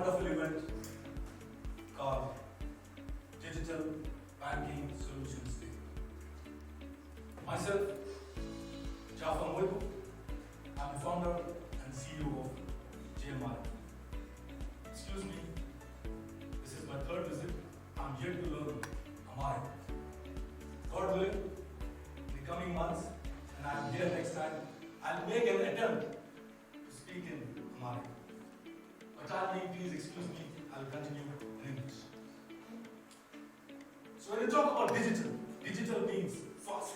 wonderful event called Digital Banking Solutions Day. Myself, JMR, I'm the founder and CEO of JMR. Excuse me, this is my third visit. I'm here to learn Amharic. God willing, in the coming months, and I'm here next time, I'll make an attempt to speak in Amharic. But please excuse me, I'll continue in English. So when you talk about digital, digital means fast,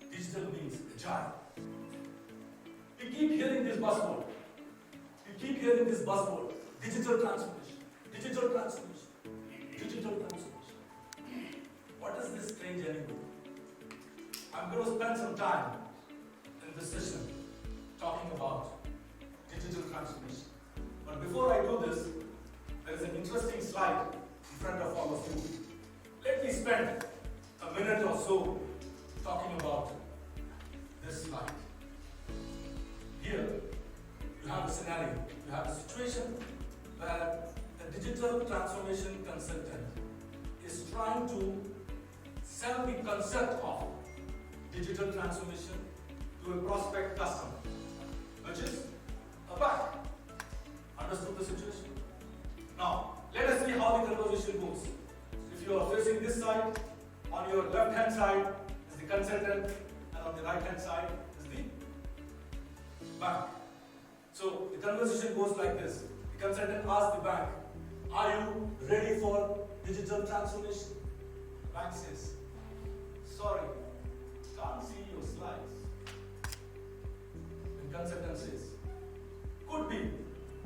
digital means agile. We keep hearing this buzzword. Digital transformation, digital transformation, digital transformation. What is this strange anymore? I'm going to spend some time in this session talking about digital transformation. But before I do this, there is an interesting slide in front of all of you. Let me spend a minute or so talking about this slide. Here, you have a scenario, you have a situation where a digital transformation consultant is trying to sell the concept of digital transformation to a prospect customer, which is a bank. Understood the situation? Now, let us see how the conversation goes. If you are facing this side, on your left-hand side is the consultant, and on the right-hand side is the bank. So, the conversation goes like this. The consultant asks the bank, are you ready for digital transformation? The bank says, sorry, can't see your slides. The consultant says, could be.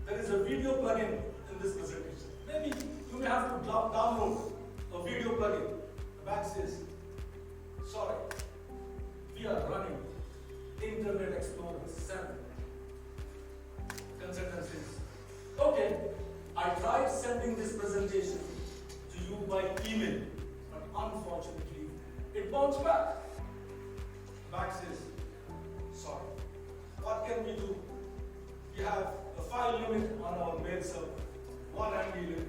There is a video plugin in this presentation. Maybe you may have to download a video plugin. The bank says, sorry, we are running Internet Explorer 7. The consultant says, okay, I tried sending this presentation to you by email, but unfortunately, it bounced back. The bank says, sorry, what can we do? We have a file limit on our mail server, 1 MB limit.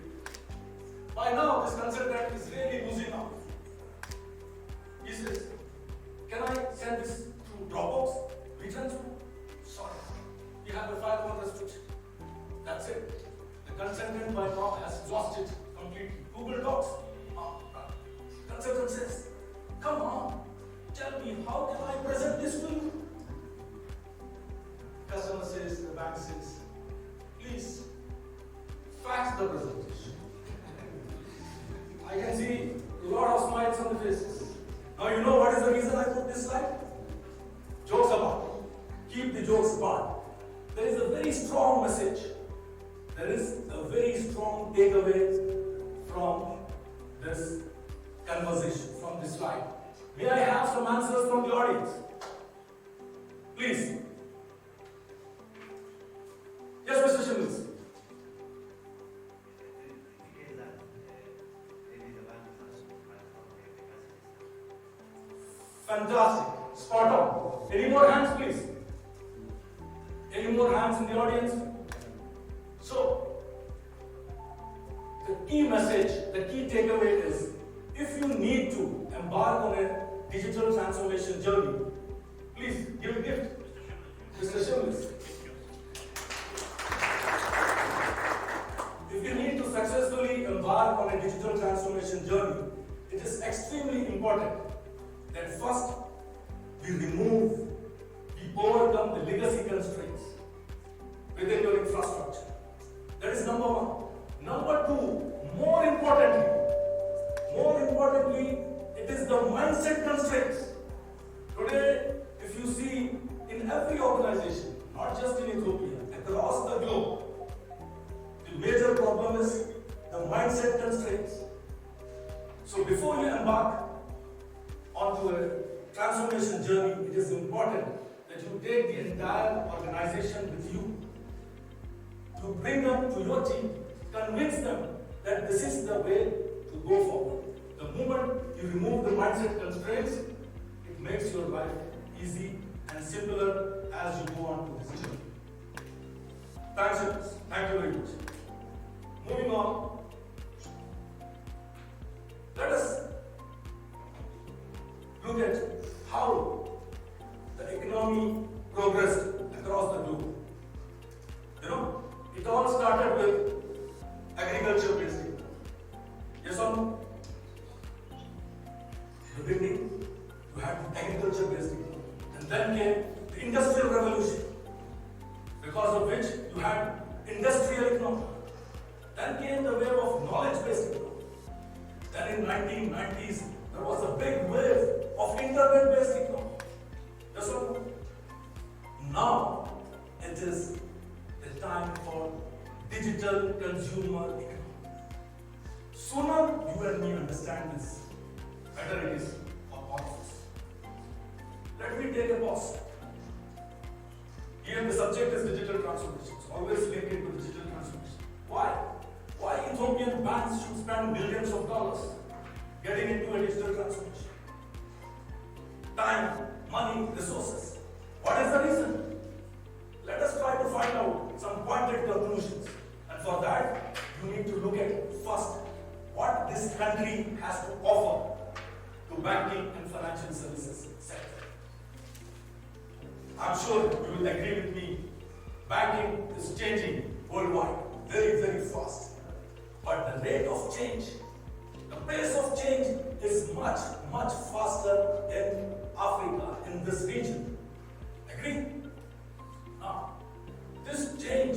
By now, this consultant is really losing out. He says, can I send this through Dropbox? WeTransfer? Sorry, we have a file restriction. That's it. The consultant by now has lost it completely. Google Docs. The consultant says, come on, tell me, how can I present this to you? Customer says, the bank says, please fax the presentation. I can see a lot of smiles on the faces. Now you know what is the reason I put this slide? Jokes apart. Keep the jokes apart. There is a very strong message. There is a very strong takeaway from this conversation, from this slide. May I have some answers from the audience? Please. Yes, Mr. Shimmels. Fantastic. Spot on. Any more hands, please? Any more hands in the audience? So, the key message, the key takeaway is, if you need to embark on a digital transformation journey, please give a gift. Mr. Shimmels. If you need to successfully embark on a digital transformation journey, it is extremely important that first we overcome the legacy constraints within your infrastructure. That is number one. Number two, more importantly, it is the mindset constraints. Today, if you see in every organization, not just in Ethiopia, across the globe, the major problem is the mindset constraints. So before you embark onto a transformation journey, it is important that you take the entire organization with you. To bring them to your team, convince them that this is the way to go forward. The moment you remove the mindset constraints, it makes your life easy and simpler as you go on to this journey. Thank you very much. Moving Then came the wave of knowledge-based economy. Then in 1990s, there was a big wave of internet-based economy. Yes or no? Now, it is the time for digital consumer economy. Sooner you and me understand this, better it is for all of us. Let me take a pause. Here the subject is digital transformation. So always linked into digital transformation. Why? Why Ethiopian banks should spend millions of dollars getting into a digital transformation? Time, money, resources. What is the reason? Let us try to find out some pointed conclusions. And for that, you need to look at first what this country has to offer to banking and financial services sector. I'm sure you will agree with me, banking is changing worldwide very, very fast. But the rate of change, the pace of change is much, much faster in Africa, in this region. Agree? Now, this change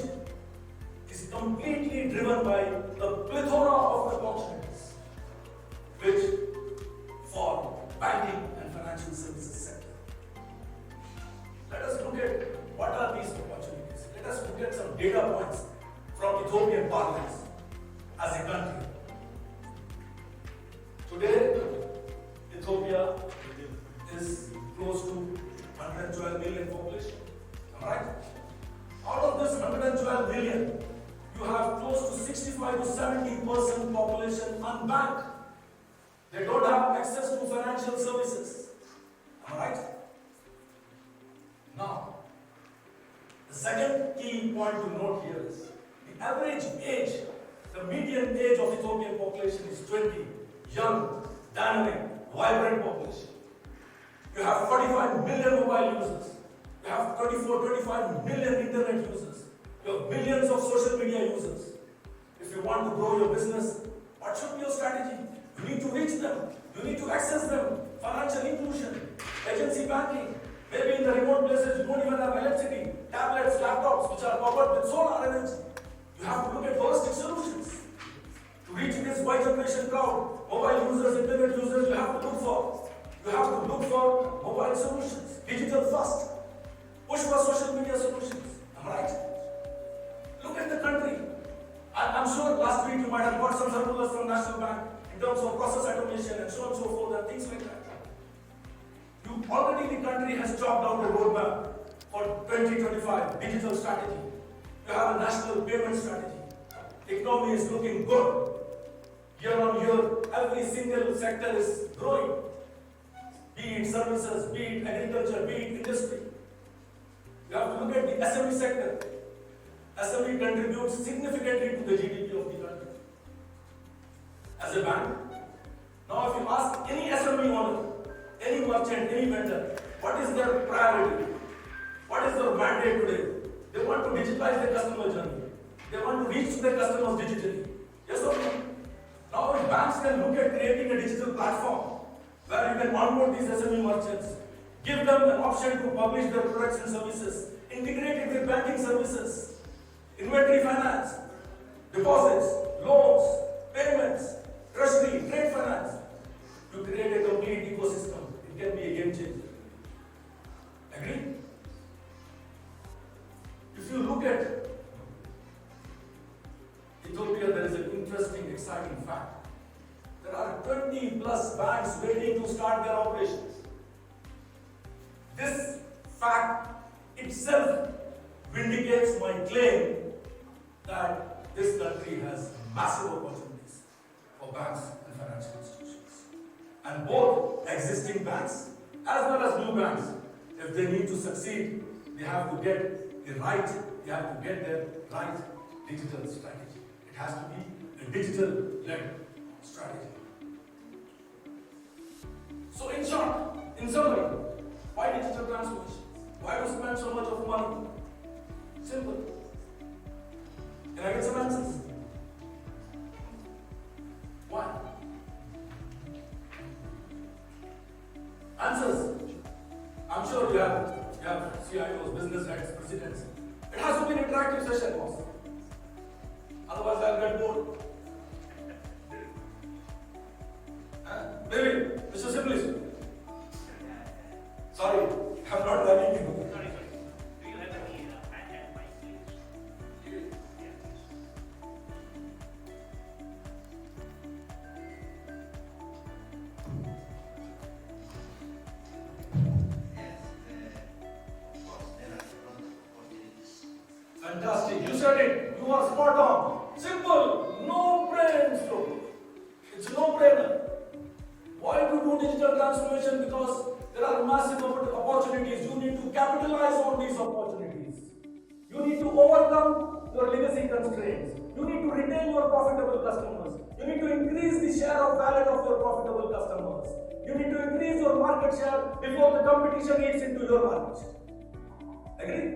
is completely driven by the plethora of opportunities which for banking and financial services sector. Let us look at what are these opportunities. Let us look at some data points from Ethiopian parlance as a country. Today, Ethiopia is close to 112 million population. Am I right? Out of this 112 million, you have close to 65 to 70% population unbanked. They don't have access to financial services. Am I right? Now, the second key point to note here is the average age, the median age of Ethiopian population is 20, young, dynamic, vibrant population. You have 45 million mobile users. You have 25 million internet users. You have millions of social media users. If you want to grow your business, what should be your strategy? You need to reach them. You need to access them. Financial inclusion, agency banking. Maybe in the remote places you don't even have electricity, tablets, laptops which are powered with solar energy. You have to look at holistic solutions. To reach this Y generation crowd, mobile users, internet users, you have to look for. You have to look for mobile solutions, digital first. Push for social media solutions. Am I right? Look at the country. I'm sure last week you might have got some circulars from National Bank in terms of process automation and so on and so forth and things like that. Already the country has chalked out a roadmap for 2025 digital strategy. You have a national payment strategy. Economy is looking good. Year on year, every single sector is growing. Be it services, be it agriculture, be it industry. You have to look at the SME sector. SME contributes significantly to the GDP of the country. As a bank, now if you ask any SME owner, any merchant, any vendor, what is their priority? What is their mandate today? They want to digitalize their customer journey. They want to reach their customers digitally. Yes or no? Now if banks can look at creating a digital platform where you can onboard these SME merchants, give them an option to publish their products and services, integrate it with banking services, inventory finance, deposits, loans, payments, treasury, trade finance. To create a complete ecosystem, it can be a game changer. Agree? If you look at Ethiopia, there is an interesting, exciting fact. There are 20 plus banks waiting to start their operations. This fact itself vindicates my claim that this country has massive opportunities for banks and financial institutions. And both existing banks as well as new banks, if they need to succeed, they have to get their right digital strategy. It has to be a digital-led strategy. So in short, in summary, why digital transformation? Why do we spend so much of money? Simple. Can I get some answers? Why? Answers. I'm sure you have CIOs, business heads, presidents. It has to be an interactive session, boss. Otherwise, I'll get bored. said it. You are spot on. Simple. No brain flow. It's a no-brainer. Why to do digital transformation? Because there are massive opportunities. You need to capitalize on these opportunities. You need to overcome your legacy constraints. You need to retain your profitable customers. You need to increase the share of wallet of your profitable customers. You need to increase your market share before the competition eats into your market share. Agree?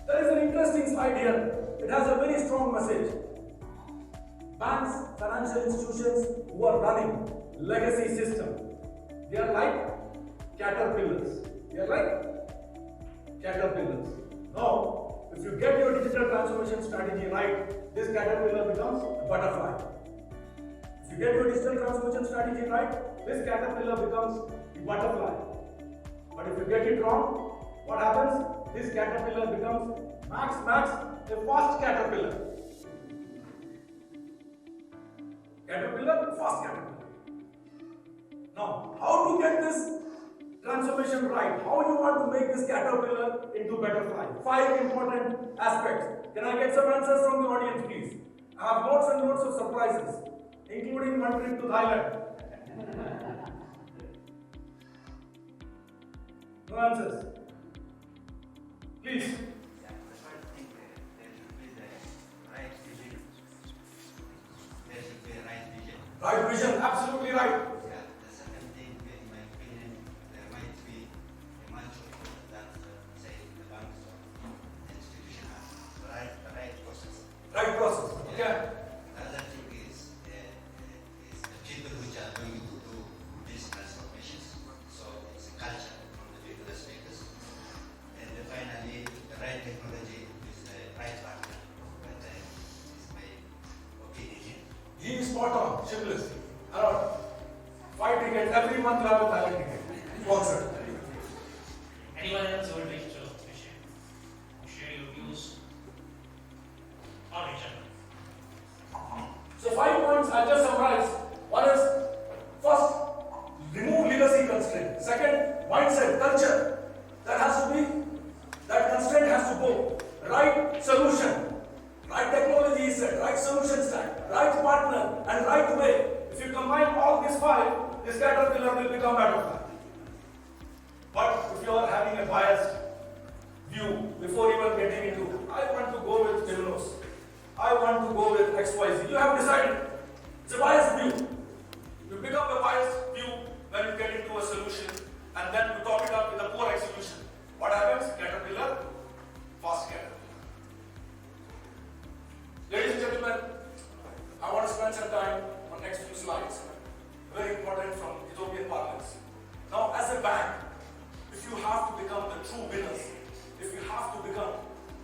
There is an interesting slide here. It has a very strong message. Banks, financial institutions who are running legacy system, they are like caterpillars. They are like caterpillars. Now, if you get your digital transformation strategy right, this caterpillar becomes a butterfly. If you get your digital transformation strategy right, this caterpillar becomes a butterfly. But if you get it wrong, what happens? This caterpillar becomes max, a fast caterpillar. Caterpillar, fast caterpillar. Now, how to get this transformation right? How you want to make this caterpillar into butterfly? 5 important aspects. Can I get some answers from the audience, please? I have lots and lots of surprises, including one trip to Thailand. No answers. Please. Yeah, the first thing there should be the right vision. There should be a right vision. Right vision, absolutely right. Yeah, the second thing, in my opinion, there might be a much of that, say, the banks or the institution has the right process. Right process. Okay. The other thing is the people which are going to do these transformations. So it's a culture from the people as makers. And then finally, the right technology is the right partner. But is my opinion. He is spot on. Shibboleth. Around 5 tickets every month. You have a Thailand ticket. Sponsored. Anyone else who would like to share your views on each other? So 5 points I just summarize. One is, first, remove legacy constraint. Second, mindset, culture. That constraint has to go. Right solution. Right technology is set. Right solution stack. Right partner. And right way. If you combine all these 5, this caterpillar will become butterfly. But if you are having a biased view before even getting into, I want to go with Temenos, I want to go with XYZ, you have decided. It's a biased view. You pick up a biased view when you get into a solution and then you top it up with a poor execution. What happens? Caterpillar, fast caterpillar. Ladies and gentlemen, I want to spend some time on next few slides. Very important from Ethiopian parlance. Now, as a bank, if you have to become the true winners, if you have to become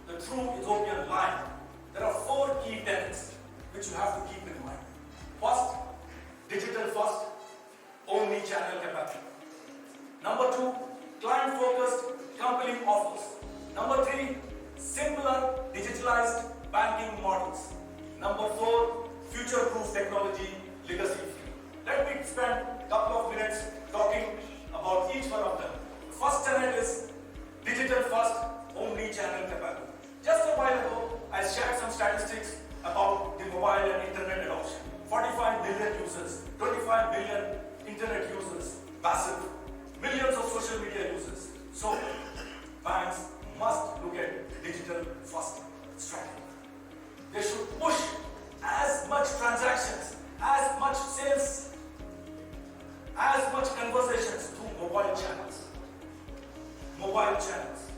the true Ethiopian lion, there are 4 key tenets which you have to keep in mind. First, digital first, omni-channel capacity. Number 2, client-focused, compelling offers. Number 3, simpler, digitalized banking models. Number 4, future-proof technology, legacy free. Let me spend a couple of minutes talking about each one of them. The first tenet is digital first, omni-channel capacity. Just a while ago, I shared some statistics about the mobile and internet adoption. 45 million users, 25 million internet users, passive, millions of social media users. So, banks must look at digital first strategy. They should push as much transactions, as much sales, as much conversations through mobile channels. Mobile channels.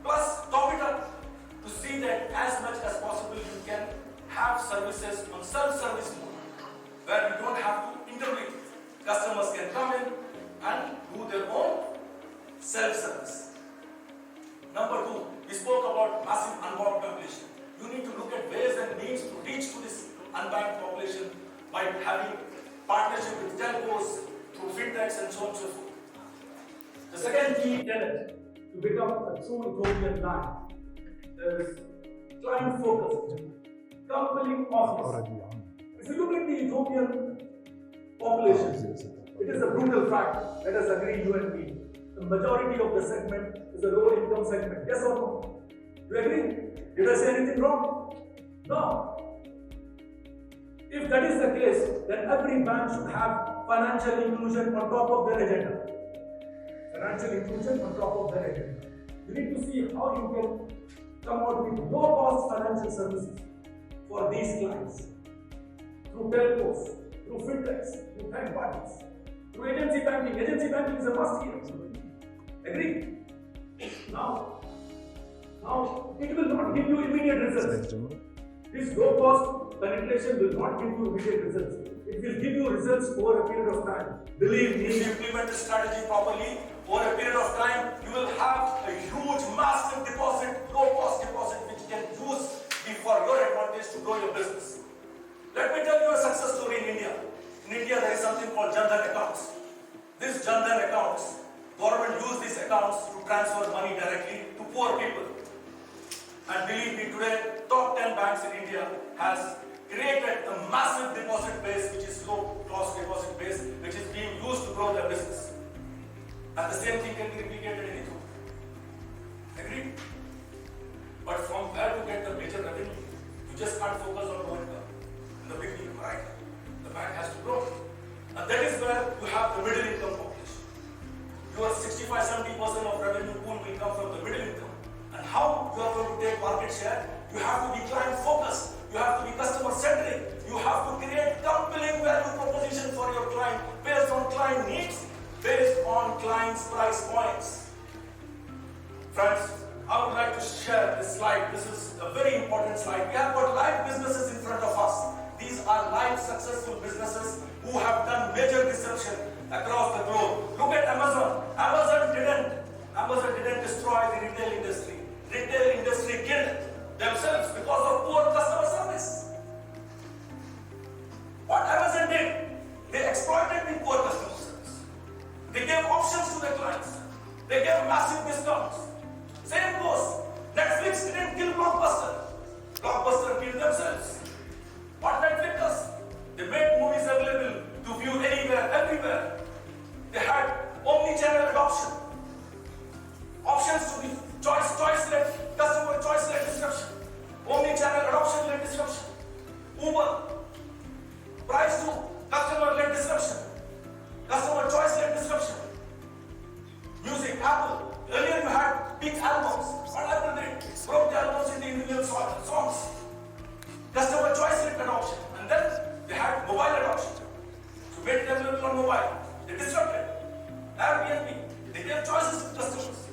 Plus, top it up to see that as much as possible you can have services on self-service mode, where you don't have to intervene. Customers can come in and do their own self-service. Number 2, we spoke about massive unbanked population. You need to look at ways and means to reach to this unbanked population by having partnership with telcos, through fintechs and so on and so forth. The second key tenet to become a true Ethiopian bank is client focused, compelling offers. If you look at the Ethiopian population, it is a brutal fact. Let us agree, you and me. The majority of the segment is is a lower income segment. Yes or no? Do you agree? Did I say anything wrong? No. If that is the case, then every bank should have financial inclusion on top of their agenda. Financial inclusion on top of their agenda. You need to see how you can come out with low-cost financial services for these clients. Through telcos, through fintechs, through third parties, through agency banking. Agency banking is a must here. Agree? Now, it will not give you immediate results. This low-cost penetration will not give you immediate results. It will give you results over a period of time. Believe me, if you implement the strategy properly, over a period of time, you will have a huge, massive deposit, low-cost deposit, which can be for your advantage to grow your business. Let me tell you a success story in India. In India, there is something called Jan Dhan accounts. These Jan Dhan accounts, government use these accounts to transfer money directly to poor people. And believe me, today, top 10 banks in India has created a massive deposit base, which is low-cost deposit base, which is being used to grow their business. And the same thing can be replicated in Ethiopia. Agreed? But from where to get the major revenue? You just can't focus on low income in the beginning, right? The bank has to grow. And that is where you have the middle income population. Your 65-70% of revenue pool will come from the middle income. And how you are going to take market share? You have to be client focused. You have to be customer centric. You have to create compelling value proposition for your client based on client needs, based on client's price points. Friends, I would like to share this slide. This is a very important slide. We have got live businesses in front of us. These are live successful businesses who have done major disruption across the globe. Look at Amazon. Amazon didn't destroy the retail industry. Retail industry killed themselves because of poor customer service. What Amazon did, they exploited the poor customer service. They gave options to their clients. They gave massive discounts. Same goes. Netflix didn't kill Blockbuster. Blockbuster killed themselves. What Netflix does? They made movies available to view anywhere, everywhere. They had omni-channel adoption. Options to be choice-led, customer choice-led disruption. Omni-channel adoption-led disruption. Uber, price to customer-led disruption. Customer choice-led disruption. Music, Apple. Earlier you had big albums. What happened there? Broke the albums into individual songs. Customer choice-led adoption. And then they had mobile adoption. So made it available on mobile. They disrupted. Airbnb. They gave choices to customers.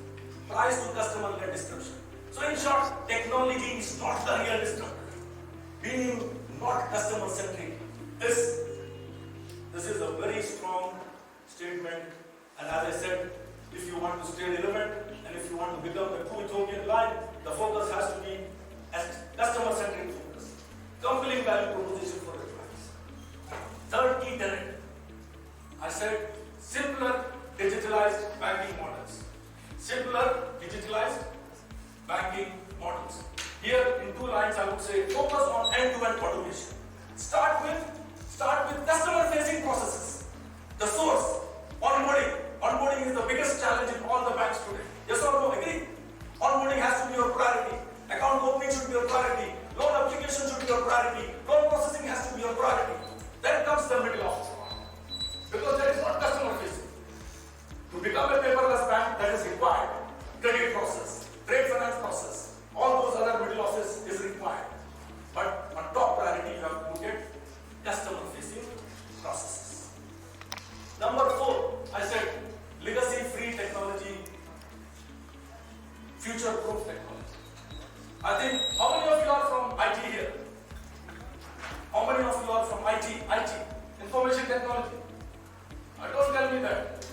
Price to customer-led disruption. So in short, technology is not the real disruptor. Being not customer-centric is, this is a very strong statement. And as I said, if you want to stay relevant and if you want to become the true Ethiopian line, the focus has to be customer-centric focus. Compelling value proposition for your clients. Third key tenet, I said simpler digitalized banking models. Simpler digitalized banking models. Here in 2 lines I would say focus on end-to-end automation. Start with customer-facing processes. The source, onboarding. Onboarding is the biggest challenge in all the banks today. Yes or no? Agree? Onboarding has to be your priority. Account opening should be your priority. Loan application should be your priority. Loan processing has to be your priority. Then comes the middle office. Because that is not customer facing. To become a paperless bank, that is required. Credit process, trade finance process, all those other middle office is required. But on top priority, you have to look at customer facing processes. Number 4, I said legacy-free technology, future-proof technology. I think, how many of you are from IT here? How many of you are from IT, information technology? Don't tell me that.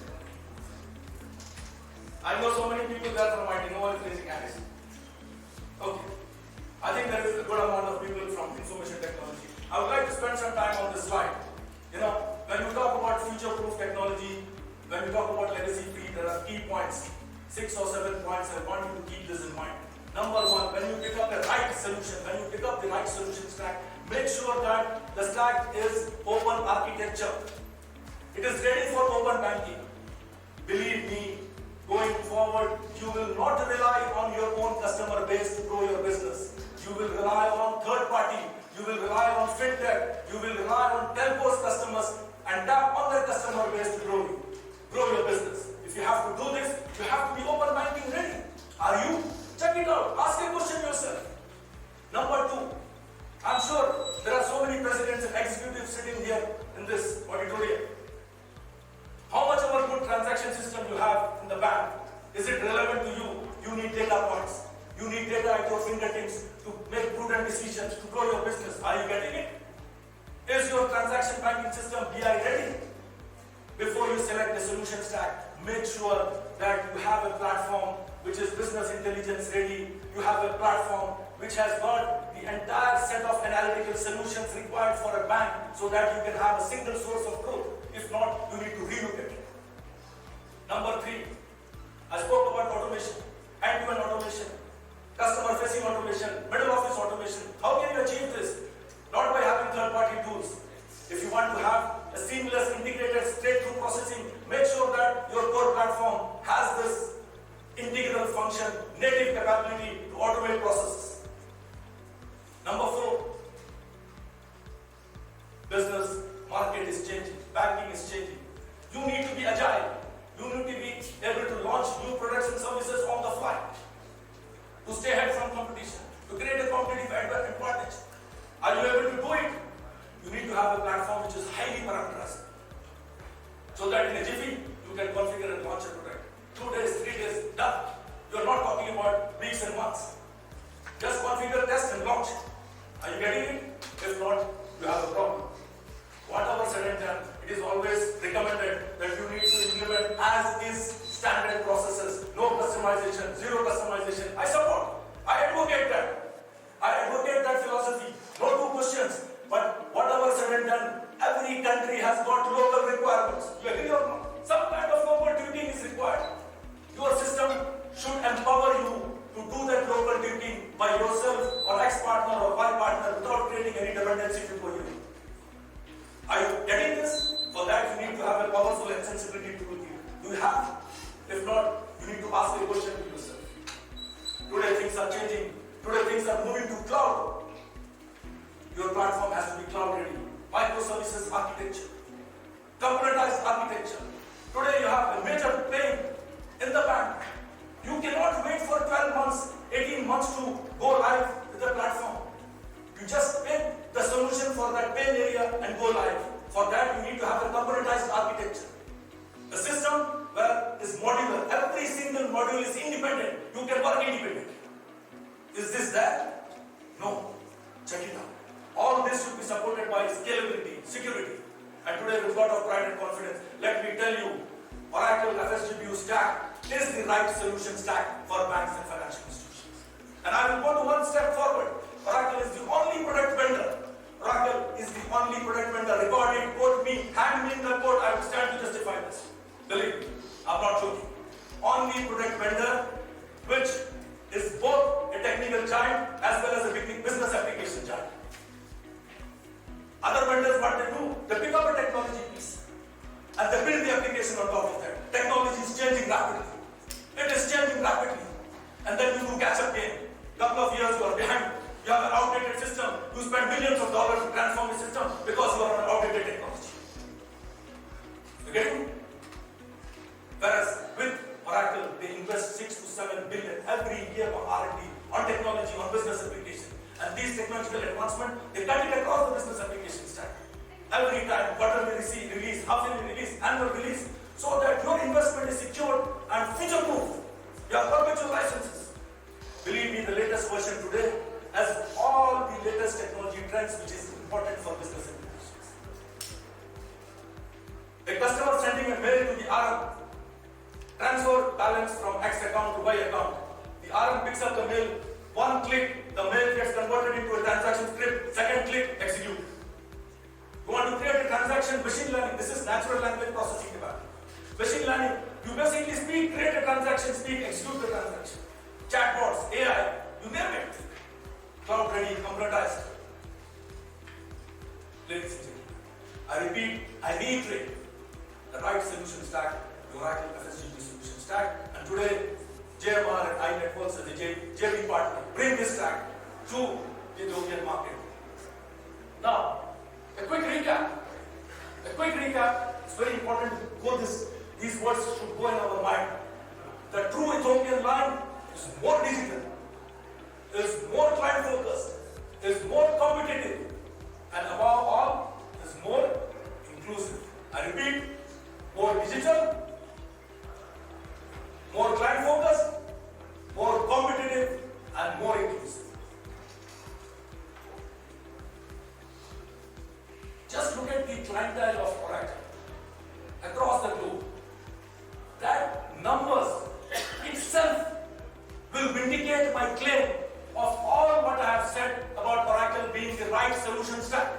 I know so many people there from IT, no one is raising hands. Okay. I think there is a good amount of people from information technology. I would like to spend some time on this slide. You know, when you talk about future-proof technology, when you talk about legacy-free, there are key points. 6 or 7 points. I want you to keep this in mind. Number 1, when you pick up the right solution, when you pick up the right solution stack, make sure that the stack is open architecture. It is ready for open banking. Believe me, Going forward, you will not rely on your own customer base to grow your business. You will rely on third party. You will rely on fintech. You will rely on telcos customers and tap on their customer base to grow your business. If you have to do this, you have to be open banking ready. Are you? Check it out. Ask a question yourself. Number two, I'm sure there are so many presidents and executives sitting here in this auditorium. How much of a good transaction system you have in the bank? Is it relevant to you? You need data points. You need data at your fingertips to make prudent decisions to grow your business. Are you getting it? Is your transaction banking system BI ready? Before you select the solution stack, make sure that you have a platform which is business intelligence ready. You have a platform which has got the entire set of analytical solutions required for a bank so that you can have a single source of growth. If not, you need to relook at it. Number three, I spoke about automation, end-to-end automation, customer-facing automation, middle office automation. How can you achieve this? Not by having third-party tools. If you want to have a seamless, integrated, straight-through processing, make sure that your core platform has this integral function, native capability to automate processes. Number four, business market is changing, banking is changing. You need to be agile. You need to be able to launch new products and services on the fly, to stay ahead from competition, to create a competitive advantage. Are you able to do it? You need to have a platform which is highly parameterized, so that in a jiffy, you can configure and launch a product. 2 days, 3 days, done. You are not talking about weeks and months. Just configure, test, and launch. Are you getting it? If not, you have a problem. Whatever said and done, it is always recommended that you need to implement as is standard processes, no customization, zero customization. I support. I advocate that. I advocate that philosophy. No two questions. But whatever said and done, every country has got local requirements. You agree or not? Some kind of local tuning is required. Your system should empower you to do that local tuning by yourself or ex-partner or by-partner without creating any dependency before you. Are you getting this? For that, you need to have a powerful and sensibility tool here. Do you have? If not, you need to ask a question to yourself. Today things are changing. Today things are moving to cloud. Your platform has to be cloud ready. Microservices architecture. Componentized architecture. Today you have a major pain in the bank. You cannot wait for 12 months, 18 months to go live with the platform. You just pick the solution for that pain area and go live. For that, you need to have a componentized architecture. A system where it's modular. Every single module is independent. You can work independently. Is this there? No. Check it out. All this should be supported by scalability, security. And today, with a lot of pride and confidence, let me tell you, Oracle FSGPU stack is the right solution stack for banks and financial institutions. And I will go to one step forward. Oracle is the only product vendor. Oracle is the only product vendor. Record it, quote me, hand me in the quote. I will stand to justify this. Believe me, I'm not joking. Only product vendor which is both a technical giant as well as a business application giant. Other vendors, what they do, they pick up a technology piece and they build the application on top of that. Technology is changing rapidly. It is changing rapidly. And then you do catch-up game. Couple of years you are behind. You have an outdated system. You spend millions of dollars to transform the system because you are on outdated technology. You get me? Whereas with Oracle, they invest 6 to 7 billion every year on R&D, on technology, on business application. And these technological advancements, they cut it across the business application stack. Every time, quarterly release, half-yearly release, annual release, so that your investment is secured and future-proof. You have perpetual licenses. Believe me, the latest version today has all the latest technology trends which is important for business applications. A customer sending a mail to the RM, transfer balance from X account to Y account. The RM picks up the mail, one click, the mail gets converted into a transaction script, second click, execute. You want to create a transaction, machine learning, this is natural language processing capability. Machine learning, you basically speak, create a transaction, speak, execute the transaction. Chatbots, AI, you name it. Cloud ready, computerized. Ladies and gentlemen, I repeat, I reiterate, the right solution stack, the Oracle FSGPU solution stack, and And today, JMR and iNetworks as a JV partner bring this track to the Ethiopian market. Now, a quick recap. It's very important to go these words should go in our mind. The true Ethiopian line is more digital, is more client focused, is more competitive, and above all, is more inclusive. I repeat, more digital, more client focused, more competitive, and more inclusive. Just look at the clientele of Oracle across the globe. That numbers itself will vindicate my claim of all what I have said about Oracle being the right solution stack.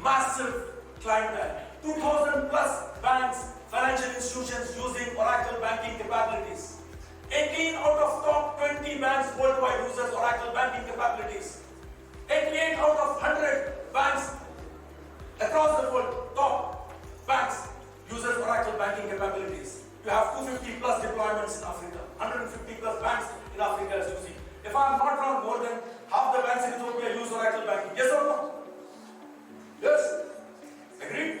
Massive clientele, 2,000 plus banks, financial institutions using Oracle banking capabilities. 18 out of top 20 banks worldwide uses Oracle banking capabilities. 88 out of 100 banks across the world, top banks uses Oracle banking capabilities. You have 250 plus deployments in Africa, 150 plus banks in Africa is using. If I am not wrong, more than half the banks in Ethiopia use Oracle banking. Yes or no? Yes? Agreed?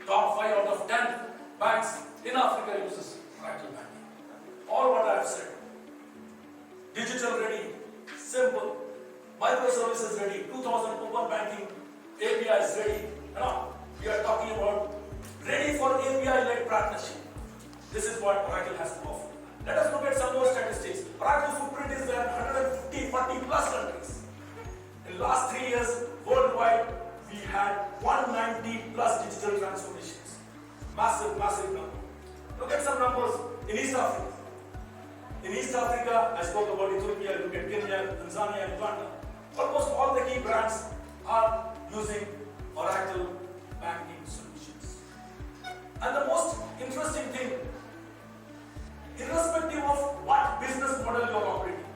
Top 5 out of 10 banks in Africa uses Oracle banking. All what I have said. Digital ready, simple, microservices ready, 2000 open banking APIs ready. We are talking about ready for API-led partnership. This is what Oracle has to offer. Let us look at some more statistics. Oracle's footprint is there in 140 plus countries. In the last 3 years, worldwide, we had 190 plus digital transformations. Massive number. Look at some numbers in East Africa. In East Africa, I spoke about Ethiopia, look at Kenya, Tanzania, and Uganda. Almost all the key brands are using Oracle banking solutions. And the most interesting thing, irrespective of what business model you are operating,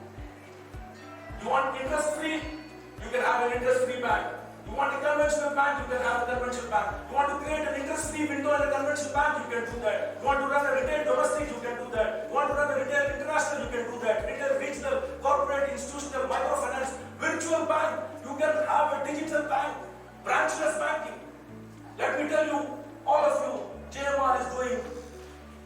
you want interest-free, you can have an interest-free bank. You want a conventional bank, you can have a conventional bank. You want to create an interest-free window in a conventional bank, you can do that. You want to run a retail domestic, you can do that. You want to run a retail international, you can do that. Retail regional, corporate, institutional, microfinance, virtual bank, you can have a digital bank, branchless banking. Let me tell you, all of you, JMR is doing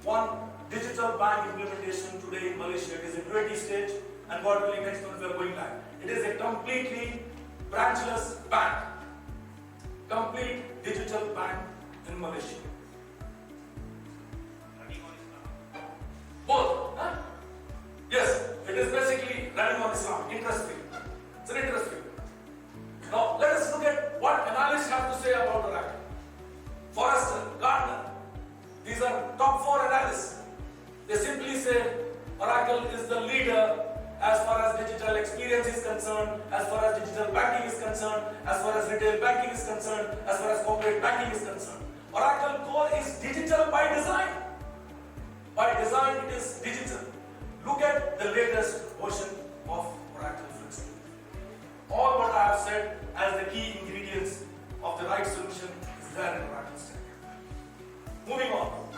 one digital bank implementation today in Malaysia. It is in UAT stage, and God willing, next month we are going live. It is a completely branchless bank, complete digital bank in Malaysia. Both, huh? Yes, it is basically running on Islam, interest-free. It's an interest-free. Now, let us look at what analysts have to say about Oracle. Forrester, Gartner, these are top 4 analysts. They simply say Oracle is the leader as far as digital experience is concerned, as far as digital banking is concerned, as far as retail banking is concerned, as far as corporate banking is concerned. Oracle Core is digital by design. By design, it is digital. Look at the latest version of Oracle Flexible. All what I have said as the key ingredients of the right solution is there in Oracle Stack. Moving on.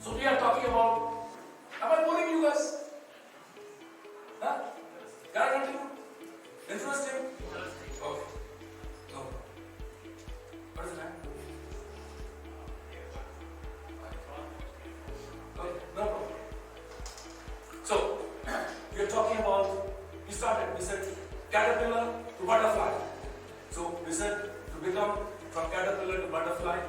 So we are talking about, am I boring you guys? Huh? Can I continue? Interesting? Okay. No. What is the time? Okay, no problem. So, we are talking about, we said caterpillar to butterfly. So, we said to become from caterpillar to butterfly,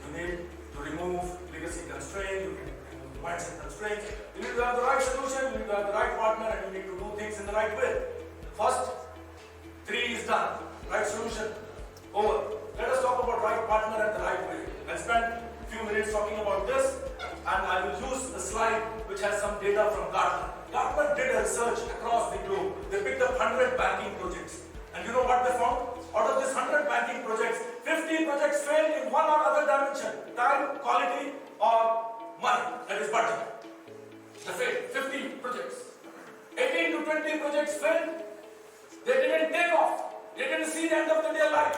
you need to remove legacy constraint, you need to remove mindset constraints. You need to have the right solution, you need to have the right partner, and you need to do things in the right way. First, 3 is done. Right solution, over. Let us talk about right partner and the right way. I'll spend a few minutes talking about this, and I will use a slide which has some data from Gartner. Gartner did a research across the globe. They picked up 100 banking projects. And you know what they found? Out of these 100 banking projects, 50 projects failed in one or other dimension. Time, quality, or money. That is budget. They failed. 50 projects. 18 to 20 projects failed. They didn't take off. They didn't see the end of their life.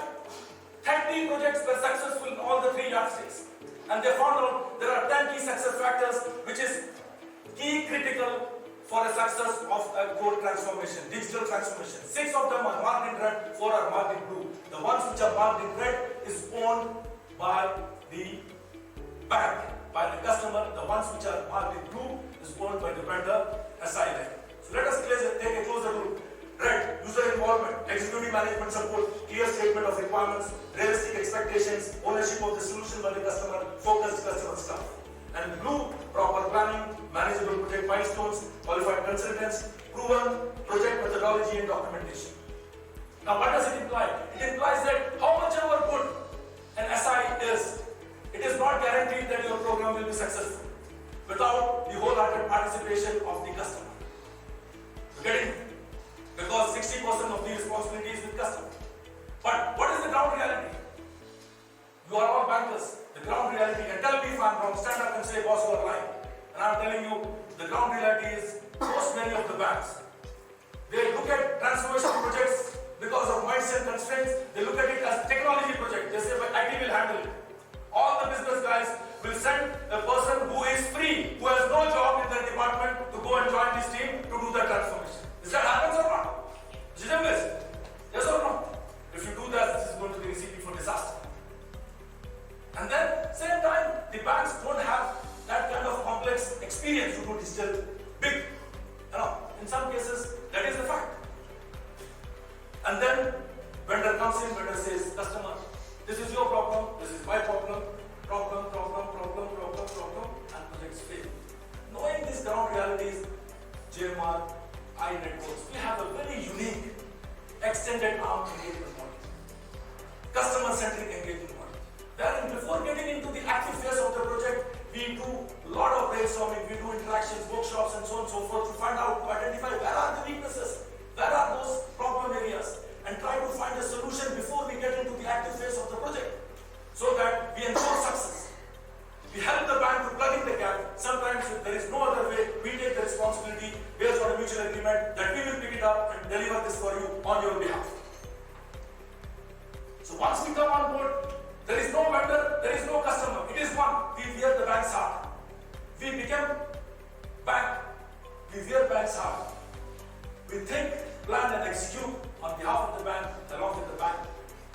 30 projects were successful in all the 3 yardsticks. And they found out there are 10 key success factors, which is key critical for a success of a core transformation, digital transformation. 6 of them are marked in red, 4 are marked in blue. The ones which are marked in red is owned by the bank, by the customer. The ones which are marked in blue is owned by the vendor, SI line. So let us take a closer look. Red, user involvement, executive management support, clear statement of requirements, realistic expectations, ownership of the solution by the customer, focused customer stuff. And blue, proper planning, manageable project milestones, qualified consultants, proven project methodology and documentation. Now what does it imply? It implies that how much ever good an SI is, it is not guaranteed that your program will be successful without the wholehearted participation of the customer. You get it? Because 60% of the responsibility is with customer. But what is the ground reality? You are all bankers. The ground reality, and tell me if I'm wrong, stand up and say, boss, you are lying. And I'm telling you, the ground reality is most many of the banks, they look at transformation projects because of mindset constraints. They look at it as technology project. They say, but IT will handle it. All the business guys will send a person who is free, who has no job in their department, to go and join this team to do the transformation. Is that happens or not? Is it a miss? Yes or no? If you do that, this is going to be a recipe for disaster. And then, same time, the banks don't have that kind of complex experience to do digital big. In some cases, that is the fact. And then, vendor comes in, vendor says, customer, this is your problem, this is my problem, and projects fail. Knowing these ground realities, JMR, networks, we have a very unique extended arm engagement model, customer-centric engagement model. Then before getting into the active phase of the project, we do a lot of brainstorming, we do interactions, workshops and so on and so forth to find out, to identify where are the weaknesses, where are those problem areas, and try to find a solution before we get into the active phase of the project so that we ensure success. We help the bank to plug in the gap. Sometimes if there is no other way, we take the responsibility based on a mutual agreement that we will pick it up and deliver this for you on your behalf. So once we come on board, there is no vendor, there is no customer. It is one. We wear the bank's heart. We become bank. We wear bank's heart. We think, plan and execute on behalf of the bank, along with the bank,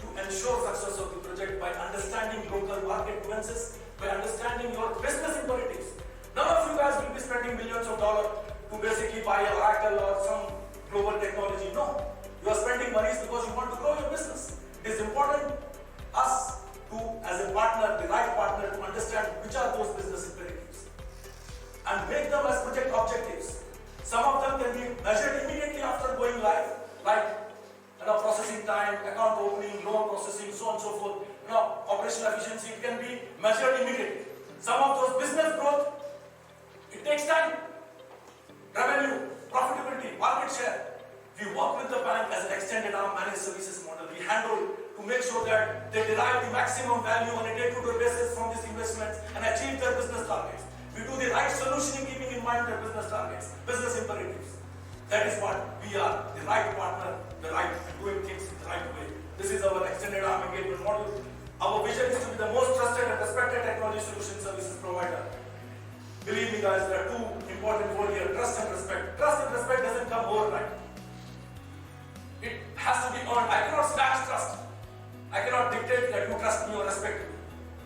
to ensure success of the project by understanding local market nuances, by understanding your business imperatives. None of you guys will be spending millions of dollars to basically buy a Oracle or some global technology. No. You are spending monies because you want to grow your business. It is important us to, as a partner, the right partner, to understand which are those business imperatives and make them as project objectives. Some of them can be measured immediately after going live, like processing time, account opening, loan processing, so on and so forth. Operational efficiency, it can be measured immediately. Some of those business growth, it takes time. Revenue, profitability, market share. We work with the bank as an extended arm managed services model. We handle to make sure that they derive the maximum value on a day-to-day basis from these investments and achieve their business targets. We do the right solutioning keeping in mind their business targets, business imperatives. That is what we are, the right partner, the right doing things the right way. This is our extended arm engagement model. Our vision is to be the most trusted and respected technology solution services provider. Believe me guys, there are two important words here, trust and respect. Trust and respect doesn't come overnight. It has to be earned. I cannot smash trust. I cannot dictate that you trust me or respect me.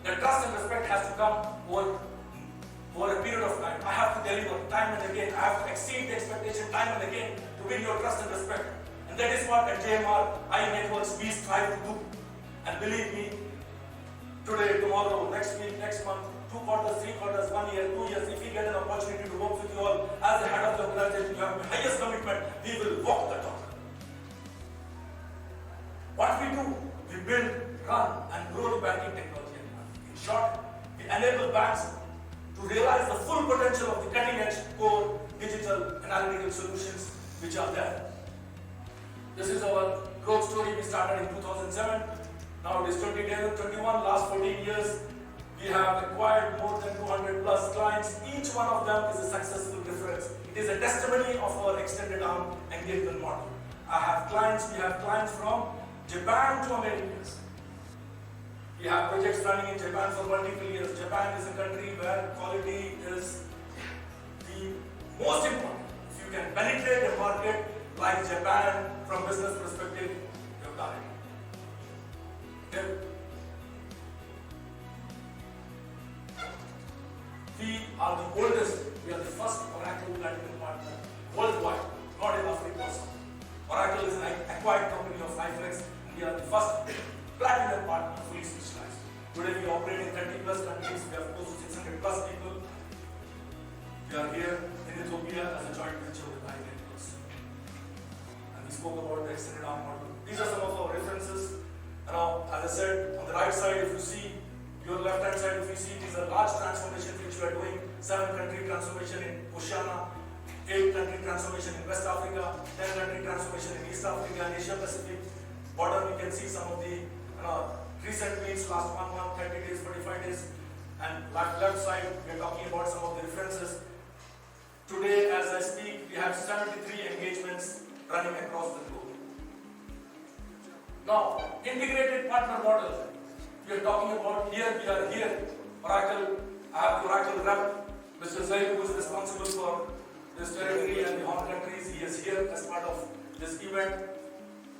The trust and respect has to come over a period of time. I have to deliver time and again. I have to exceed the expectation time and again to win your trust and respect. And that is what at JMR, Networks, we strive to do. And believe me, today, tomorrow, next week, next month, 2 quarters, 3 quarters, 1 year, 2 years, if we get an opportunity to work with you all as the head of the organization, you have the highest commitment, we will walk the talk. What we do, we build, run, and grow the banking technology. In short, we enable banks to realize the full potential of the cutting-edge core digital analytical solutions which are there. This is our growth story. We started in 2007. Now it is 2021. Last 14 years, we have acquired more than 200 plus clients. Each one of them is a successful reference. It is a testimony of our extended arm engagement model. We have clients from Japan to Americas. We have projects running in Japan for multiple years. Japan is a country where quality is the Most important, if you can penetrate a market like Japan from business perspective, you've done it. Okay? We are the oldest, we are the first Oracle Platinum partner worldwide, not in Africa also. Oracle is an acquired company of iFlex, and we are the first Platinum partner fully specialized. Today we operate in 30 plus countries, we have close to 600 plus people. We are here in Ethiopia as a joint venture with iNetworks. And we spoke about the extended arm model. These are some of our references. Now, as I said, on the right side, if you see, your left hand side, if you see, these are large transformations which we are doing. 7-country transformation in Oceania, 8-country transformation in West Africa, 10-country transformation in East Africa and Asia Pacific. Bottom, you can see some of the recent means, last 1 month, 30 days, 45 days. And left side, we are talking about some of the references. Today, as I speak, we have 73 engagements running across the globe. Now, integrated partner model. We are talking about here, we are here. Oracle, I have the Oracle rep, Mr. Zaid, who is responsible for this territory and the home countries. He is here as part of this event.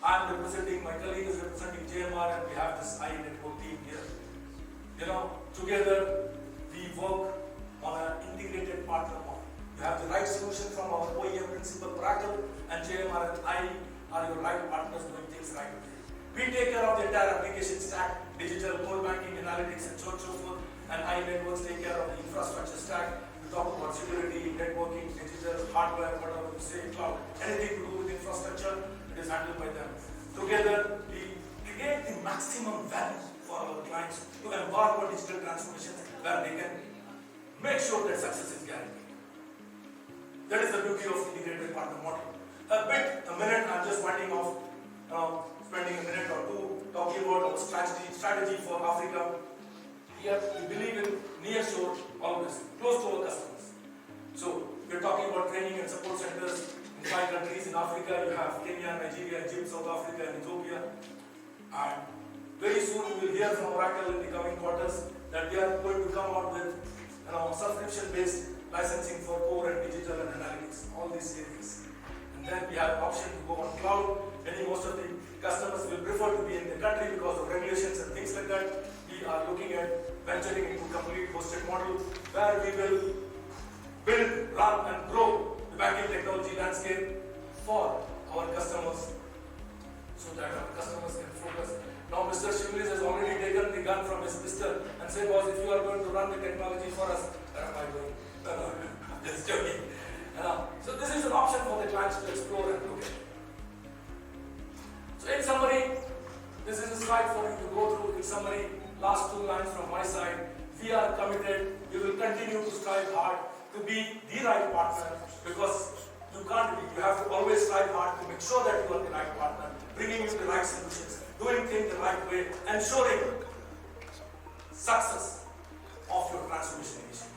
I am representing, my colleague is representing JMR, and we have this iNetwork team here. You know, together we work on an integrated partner model. You have the right solution from our OEM principal Oracle, and JMR and I are your right partners doing things right way. We take care of the entire application stack, digital, core banking, analytics, and so on and so forth. And iNetworks take care of the infrastructure stack. We talk about security, networking, digital, hardware, whatever you say, cloud, anything to do with infrastructure, it is handled by them. Together, we create the maximum value for our clients to embark on digital transformation where they can make sure that success is guaranteed. That is the beauty of integrated partner model. A minute, I'm just winding off, spending a minute or two talking about our strategy for Africa. Here, we believe in near-shore always, close to our customers. So, we're talking about training and support centers in 5 countries in Africa. You have Kenya, Nigeria, Egypt, South Africa, and Ethiopia. And very soon you will hear from Oracle in the coming quarters that we are going to come out with subscription-based licensing for core and digital and analytics, all these areas. And then we have an option to go on cloud. Most of the customers will prefer to be in the country because of regulations and things like that. We are looking at venturing into complete hosted model where we will build, run and grow the banking technology landscape for our customers so that our customers can focus. Now Mr. Shivlis has already taken the gun from his pistol and said, boss, if you are going to run the technology for us, where am I going? I'm just joking. So this is an option for the clients to explore and look at. So in summary, this is a slide for you to go through. In summary, last 2 lines from my side. We are committed. We will continue to strive hard to be the right partner because you can't be. You have to always strive hard to make sure that you are the right partner, bringing you the right solutions, doing things the right way, ensuring success of your transformation initiative.